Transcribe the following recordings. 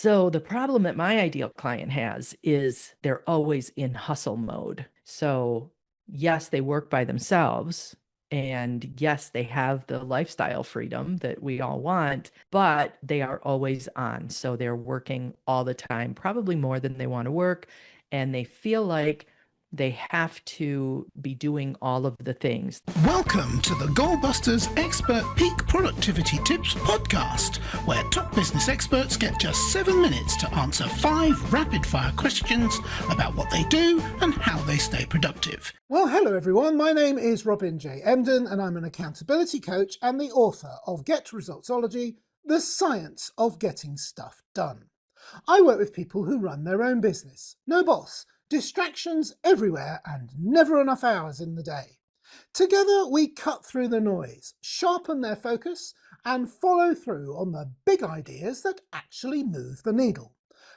So the problem that my ideal client has is they're always in hustle mode. So yes, they work by themselves. And yes, they have the lifestyle freedom that we all want, but they are always on. So they're working all the time, probably more than they want to work. And they feel like they have to be doing all of the things. Welcome to the Goalbusters Expert Peak Productivity Tips podcast, where top business experts get just 7 minutes to answer 5 rapid-fire questions about what they do and how they stay productive. Well, hello everyone. My name is Robin J. Emden, and I'm an accountability coach and the author of Get Resultsology, The Science of Getting Stuff Done. I work with people who run their own business. No boss, distractions everywhere, and never enough hours in the day. Together we cut through the noise, sharpen their focus, and follow through on the big ideas that actually move the needle.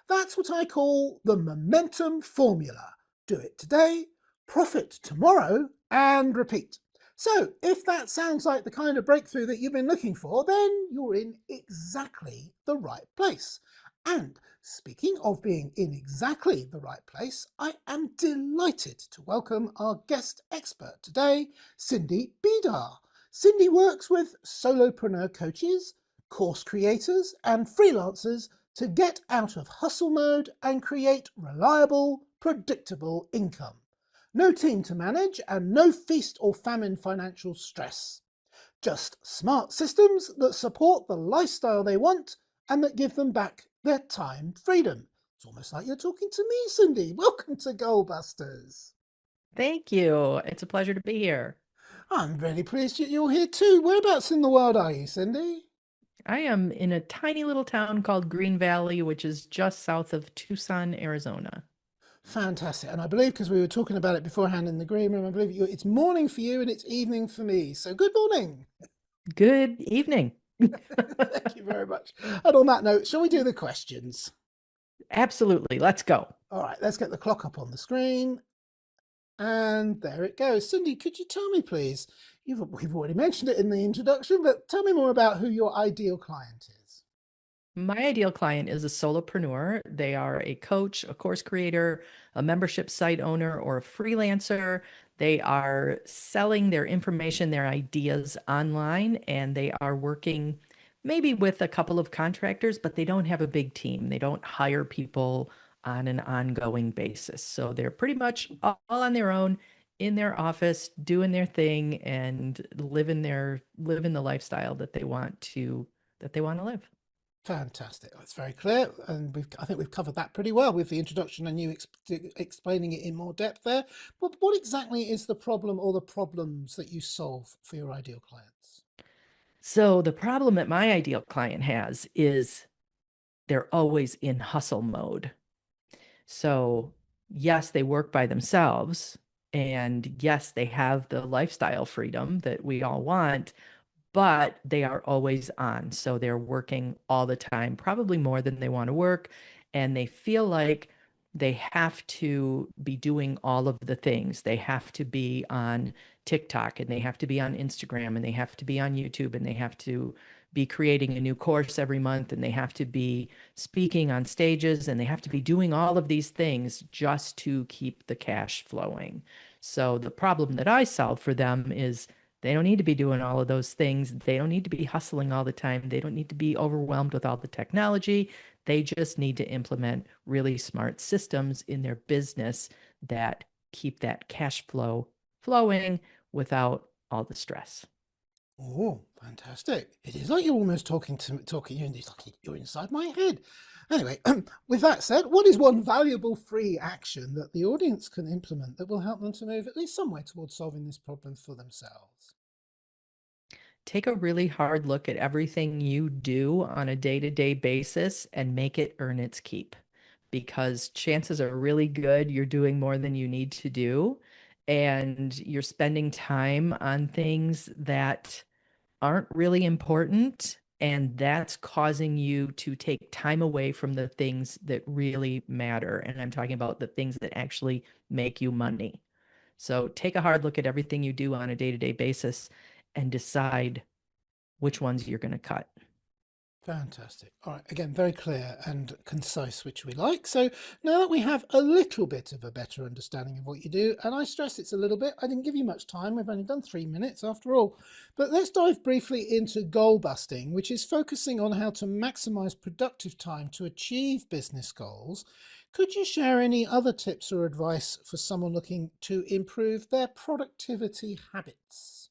That's what I call the momentum formula. Do it today, profit tomorrow, and repeat. So if that sounds like the kind of breakthrough that you've been looking for, then you're in exactly the right place. And speaking of being in exactly the right place, I am delighted to welcome our guest expert today, Cindy Bidar. Cindy works with solopreneur coaches, course creators, and freelancers to get out of hustle mode and create reliable, predictable income. No team to manage and no feast or famine financial stress. Just smart systems that support the lifestyle they want and that give them back their time freedom. It's almost like you're talking to me, Cindy. Welcome to Goalbusters. Thank you. It's a pleasure to be here. I'm really pleased that you're here too. Whereabouts in the world are you, Cindy? I am in a tiny little town called Green Valley, which is just south of Tucson, Arizona. Fantastic. And I believe, because we were talking about it beforehand in the green room, I believe it's morning for you and it's evening for me. So good morning. Good evening. Thank you very much. And on that note, shall we do the questions? Absolutely. Let's go. All right, let's get the clock up on the screen. And there it goes. Cindy, could you tell me, please, we've already mentioned it in the introduction, but tell me more about who your ideal client is. My ideal client is a solopreneur. They are a coach, a course creator, a membership site owner, or a freelancer. They are selling their information, their ideas online, and they are working maybe with a couple of contractors, but they don't have a big team. They don't hire people on an ongoing basis. So they're pretty much all on their own in their office, doing their thing and living the lifestyle that they want to live. Fantastic. That's very clear. And I think we've covered that pretty well with the introduction and you explaining it in more depth there. But what exactly is the problem or the problems that you solve for your ideal clients? So the problem that my ideal client has is they're always in hustle mode. So yes, they work by themselves. And yes, they have the lifestyle freedom that we all want, but they are always on. So they're working all the time, probably more than they want to work. And they feel like they have to be doing all of the things. They have to be on TikTok and they have to be on Instagram and they have to be on YouTube and they have to be creating a new course every month and they have to be speaking on stages and they have to be doing all of these things just to keep the cash flowing. So the problem that I solve for them is they don't need to be doing all of those things. They don't need to be hustling all the time. They don't need to be overwhelmed with all the technology. They just need to implement really smart systems in their business that keep that cash flow flowing without all the stress. Oh, fantastic. It is like you're almost talking, it's like you're inside my head. Anyway, with that said, what is one valuable free action that the audience can implement that will help them to move at least some way towards solving this problem for themselves? Take a really hard look at everything you do on a day-to-day basis and make it earn its keep. Because chances are really good you're doing more than you need to do, and you're spending time on things that aren't really important, and that's causing you to take time away from the things that really matter. And I'm talking about the things that actually make you money. So take a hard look at everything you do on a day-to-day basis and decide which ones you're going to cut. Fantastic. All right. Again, very clear and concise, which we like. So now that we have a little bit of a better understanding of what you do, and I stress it's a little bit, I didn't give you much time. We've only done 3 minutes after all. But let's dive briefly into goal busting, which is focusing on how to maximize productive time to achieve business goals. Could you share any other tips or advice for someone looking to improve their productivity habits?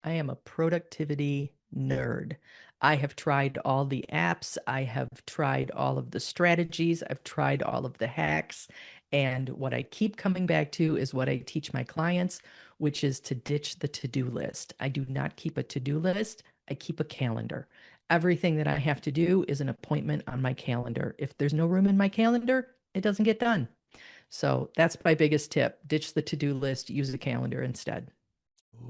I am a productivity nerd. I have tried all the apps. I have tried all of the strategies. I've tried all of the hacks. And what I keep coming back to is what I teach my clients, which is to ditch the to-do list. I do not keep a to-do list. I keep a calendar. Everything that I have to do is an appointment on my calendar. If there's no room in my calendar, it doesn't get done. So that's my biggest tip. Ditch the to-do list, use a calendar instead.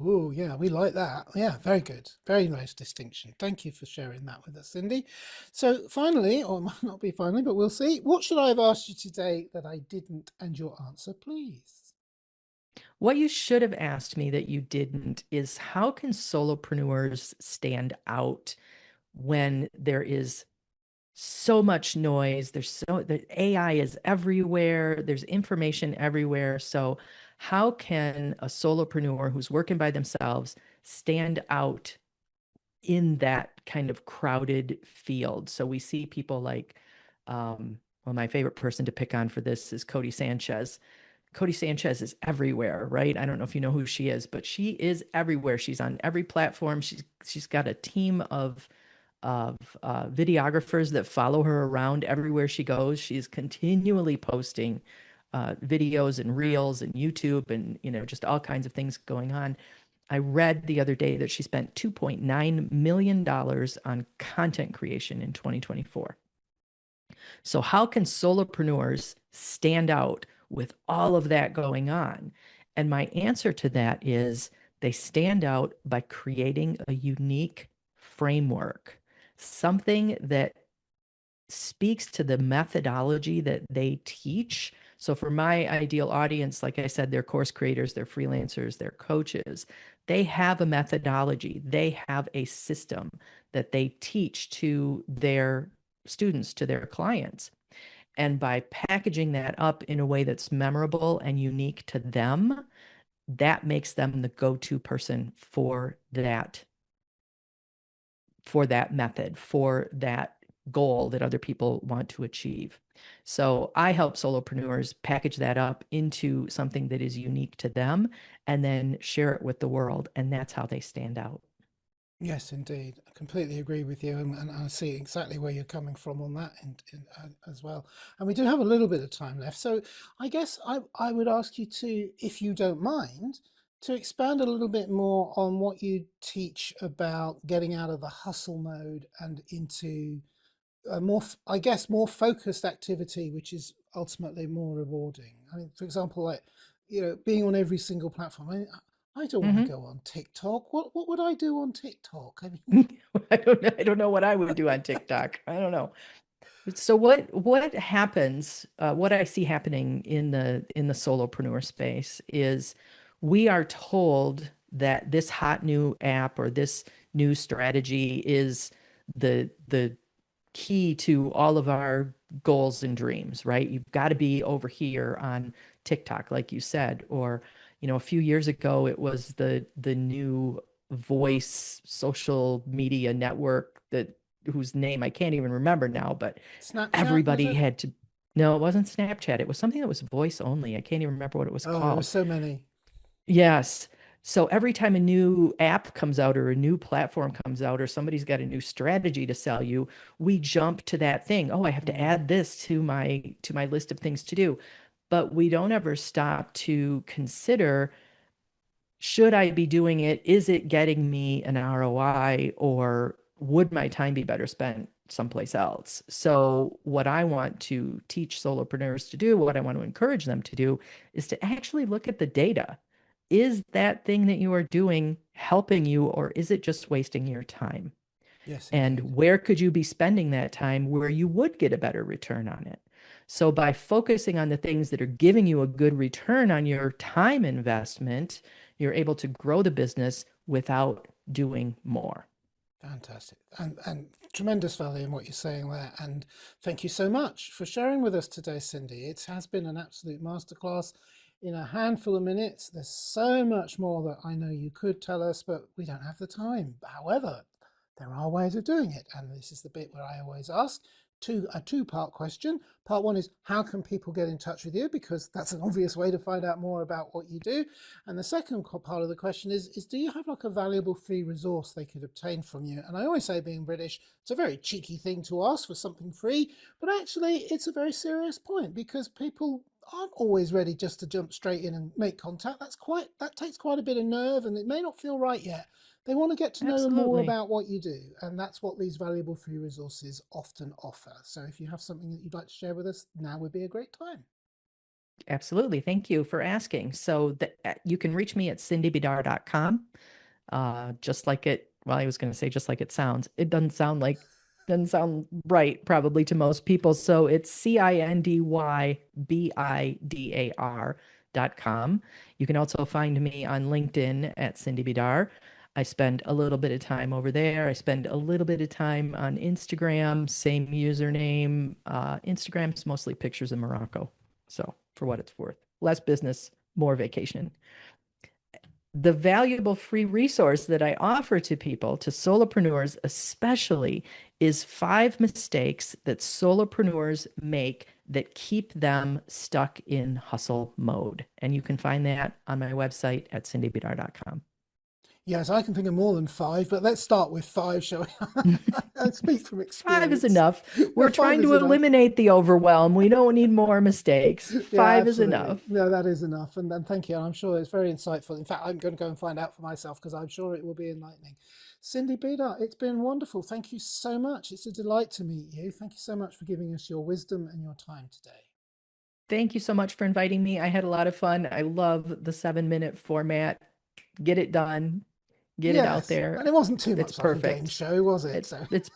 Oh, yeah, we like that. Yeah, very good. Very nice distinction. Thank you for sharing that with us, Cindy. So, finally, or it might not be finally, but we'll see. What should I have asked you today that I didn't? And your answer, please. What you should have asked me that you didn't is how can solopreneurs stand out when there is so much noise? The AI is everywhere, there's information everywhere. So how can a solopreneur who's working by themselves stand out in that kind of crowded field? So we see people like, well, my favorite person to pick on for this is Cody Sanchez. Cody Sanchez is everywhere, right? I don't know if you know who she is, but she is everywhere. She's on every platform. She's got a team of videographers that follow her around everywhere she goes. She's continually posting videos and reels and YouTube and just all kinds of things going on. I read the other day that she spent $2.9 million on content creation in 2024. So how can solopreneurs stand out with all of that going on? And my answer to that is they stand out by creating a unique framework, something that speaks to the methodology that they teach. So for my ideal audience, like I said, they're course creators, they're freelancers, they're coaches. They have a methodology. They have a system that they teach to their students, to their clients. And by packaging that up in a way that's memorable and unique to them, that makes them the go-to person for that method, for that goal that other people want to achieve. So I help solopreneurs package that up into something that is unique to them and then share it with the world. And that's how they stand out. Yes, indeed. I completely agree with you, and I see exactly where you're coming from on that as well. And we do have a little bit of time left, so I guess I would ask you to, if you don't mind, to expand a little bit more on what you teach about getting out of the hustle mode and into a more, I guess, more focused activity, which is ultimately more rewarding. I mean, for example, like, being on every single platform. I don't want to Mhm. go on TikTok. What would I do on TikTok? I mean, I don't know what I would do on TikTok. I don't know. So what happens, what I see happening in the solopreneur space is we are told that this hot new app or this new strategy is the key to all of our goals and dreams, right? You've got to be over here on TikTok, like you said, or a few years ago it was the new voice social media network that whose name I can't even remember now, but Snapchat, was everybody it? had to. No, it wasn't Snapchat. It was something that was voice only. I can't even remember what it was Oh, there were called. so many. Yes. So every time a new app comes out or a new platform comes out or somebody's got a new strategy to sell you, we jump to that thing. Oh, I have to Mm, add this to my list of things to do. But we don't ever stop to consider, should I be doing it? Is it getting me an ROI, or would my time be better spent someplace else? So, what I want to teach solopreneurs to do, what I want to encourage them to do, is to actually look at the data. Is that thing that you are doing helping you, or is it just wasting your time? yes, indeed. And where could you be spending that time where you would get a better return on it? So by focusing on the things that are giving you a good return on your time investment, you're able to grow the business without doing more. Fantastic. And tremendous value in what you're saying there. And thank you so much for sharing with us today, Cindy. It has been an absolute masterclass in a handful of minutes. There's so much more that I know you could tell us, but we don't have the time. However, there are ways of doing it. And this is the bit where I always ask a two-part question. Part one is, how can people get in touch with you? Because that's an obvious way to find out more about what you do. And the second part of the question is do you have like a valuable free resource they could obtain from you? And I always say, being British, it's a very cheeky thing to ask for something free, but actually it's a very serious point, because people aren't always ready just to jump straight in and make contact. That takes quite a bit of nerve, and it may not feel right yet. They want to get to know more about what you do, and that's what these valuable free resources often offer. So if you have something that you'd like to share with us, now would be a great time. Absolutely. Thank you for asking. So you can reach me at cindybidar.com. Just like it, well, I was going to say just like it sounds. It doesn't sound right probably to most people. So it's CINDYBIDAR.com. You can also find me on LinkedIn at Cindy Bidar. I spend a little bit of time over there. I spend a little bit of time on Instagram, same username. Instagram's mostly pictures of Morocco. So for what it's worth, less business, more vacation. The valuable free resource that I offer to people, to solopreneurs especially, is 5 mistakes that solopreneurs make that keep them stuck in hustle mode. And you can find that on my website at cindybidar.com. Yes, I can think of more than 5, but let's start with 5, shall we? I speak from experience. 5 is enough. We're trying to eliminate the overwhelm. We don't need more mistakes. 5 is enough. No, that is enough. And thank you. I'm sure it's very insightful. In fact, I'm going to go and find out for myself, because I'm sure it will be enlightening. Cindy Bidar, it's been wonderful. Thank you so much. It's a delight to meet you. Thank you so much for giving us your wisdom and your time today. Thank you so much for inviting me. I had a lot of fun. I love the 7-minute format. Get it done. Get it out there. And it wasn't too much like a game show, was it? It's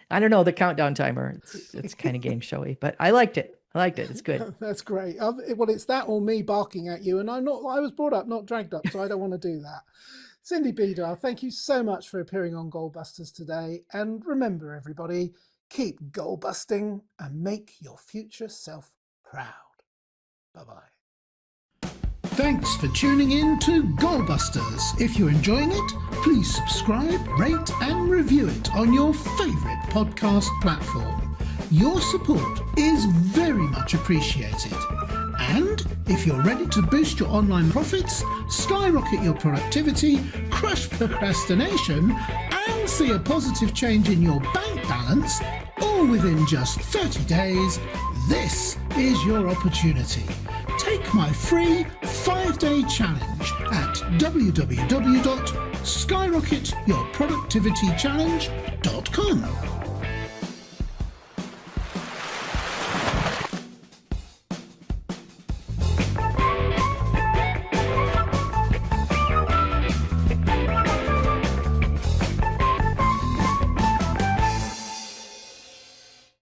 I don't know, the countdown timer. It's kind of game showy, but I liked it. It's good. That's great. Well, it's that or me barking at you, and I was brought up, not dragged up, so I don't want to do that. Cindy Bidar, thank you so much for appearing on Goalbusters today. And remember, everybody, keep goal busting and make your future self proud. Bye-bye. Thanks for tuning in to Goalbusters. If you're enjoying it, please subscribe, rate and review it on your favourite podcast platform. Your support is very much appreciated. And if you're ready to boost your online profits, skyrocket your productivity, crush procrastination and see a positive change in your bank balance, all within just 30 days, this is your opportunity. Take my free 5-day challenge at www.skyrocketyourproductivitychallenge.com.